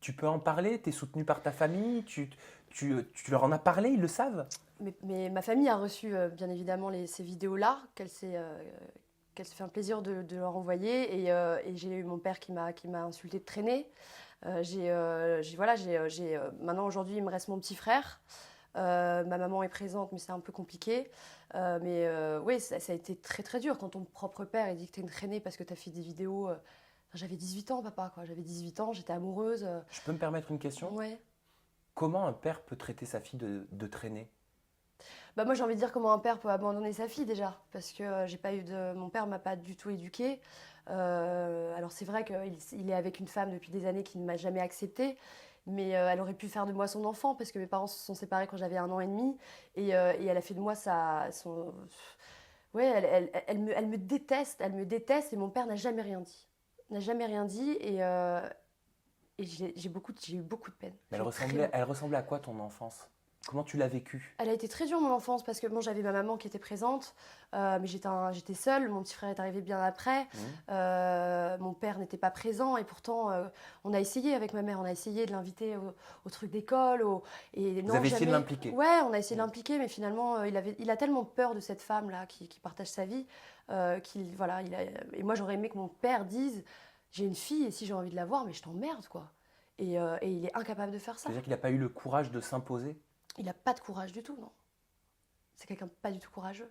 tu peux en parler? Tu es soutenu par ta famille? Tu leur en as parlé? Ils le savent? Mais ma famille a reçu bien évidemment ces vidéos-là, qu'elle s'est fait un plaisir de leur envoyer. Et j'ai eu mon père qui m'a insulté de traîner. Maintenant, aujourd'hui, il me reste mon petit frère. Ma maman est présente, mais c'est un peu compliqué. Oui, ça a été très très dur quand ton propre père il dit que t'es une traînée parce que t'as fait des vidéos. J'avais 18 ans, papa, quoi. J'avais 18 ans, j'étais amoureuse. Je peux me permettre une question? Ouais. Comment un père peut traiter sa fille de traîner? Bah moi, j'ai envie de dire comment un père peut abandonner sa fille déjà, parce que mon père m'a pas du tout éduquée. Alors c'est vrai qu'il est avec une femme depuis des années qui ne m'a jamais acceptée, mais elle aurait pu faire de moi son enfant parce que mes parents se sont séparés quand j'avais 1 an et demi et elle a fait de moi son. Ouais, elle me déteste et mon père n'a jamais rien dit, n'a jamais rien dit et j'ai eu beaucoup de peine. Mais J'ai eu très beaucoup. elle ressemblait à quoi ton enfance? Comment tu l'as vécue? Elle a été très dure mon enfance parce que bon, j'avais ma maman qui était présente, mais j'étais seule. Mon petit frère est arrivé bien après. Mhm. Mon père n'était pas présent et pourtant on a essayé avec ma mère, on a essayé de l'inviter au truc d'école. Et Vous non, avez essayé de jamais. l'impliquer? Ouais, on a essayé de Mhm. l'impliquer, mais finalement il a tellement peur de cette femme là qui partage sa vie voilà, et moi j'aurais aimé que mon père dise j'ai une fille et si j'ai envie de la voir, mais je t'emmerde quoi. Et il est incapable de faire ça. C'est-à-dire qu'il n'a pas eu le courage de s'imposer? Il n'a pas de courage du tout, non. C'est quelqu'un de pas du tout courageux.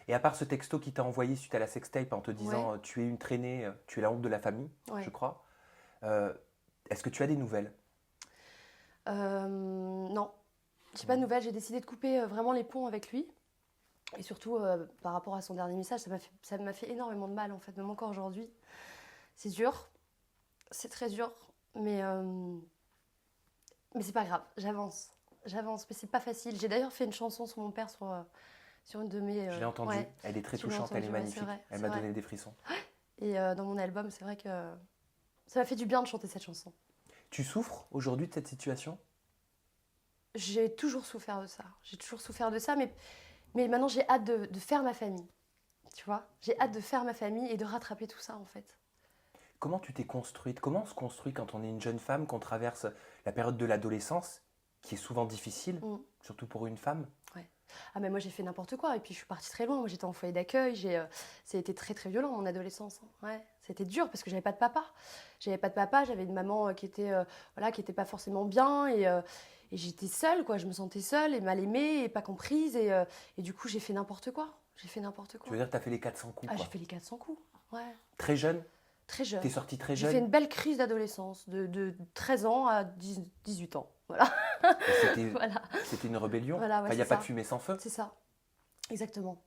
Et à part ce texto qu'il t'a envoyé suite à la sextape en te Ouais, disant tu es une traînée, tu es la honte de la famille, je ouais. crois, euh, est-ce que tu as des nouvelles? Non, j'ai pas de Mhm. nouvelles. J'ai décidé de couper vraiment les ponts avec lui. Et surtout, par rapport à son dernier message, ça m'a fait énormément de mal, en fait, même encore aujourd'hui. C'est dur, c'est très dur, mais c'est pas grave, j'avance. J'avance, mais c'est pas facile. J'ai d'ailleurs fait une chanson sur mon père sur une de mes. Je l'ai entendue, Ouais, elle est très tu l'as touchante, elle est entendu, ouais, c'est magnifique, vrai, elle c'est m'a vrai. donné des frissons. Et dans mon album, c'est vrai que ça m'a fait du bien de chanter cette chanson. Tu souffres aujourd'hui de cette situation? J'ai toujours souffert de ça. J'ai toujours souffert de ça, mais maintenant j'ai hâte de faire ma famille. Tu vois, j'ai hâte de faire ma famille et de rattraper tout ça en fait. Comment tu t'es construite? Comment on se construit quand on est une jeune femme, qu'on traverse la période de l'adolescence, qui est souvent difficile, Mm, surtout pour une femme? ouais. Ah mais moi j'ai fait n'importe quoi et puis je suis partie très loin. Moi j'étais en foyer d'accueil. Ça a été très très violent mon adolescence, hein. Ouais, c'était dur parce que j'avais pas de papa. J'avais pas de papa. J'avais une maman voilà, qui était pas forcément bien et j'étais seule quoi. Je me sentais seule et mal aimée et pas comprise et du coup j'ai fait n'importe quoi. J'ai fait n'importe Tu quoi. veux dire que tu as fait les 400 coups, Ah j'ai quoi. fait les 400 coups. Ouais, Très jeune? très T'es jeune. sortie très J'ai fait jeune? une belle crise d'adolescence de 13 ans à 18 ans. Voilà. Et c'était Voilà. c'était une rébellion? Voilà, ouais, Enfin, il n'y c'est a pas de ça. fumée sans feu? C'est ça. Exactement.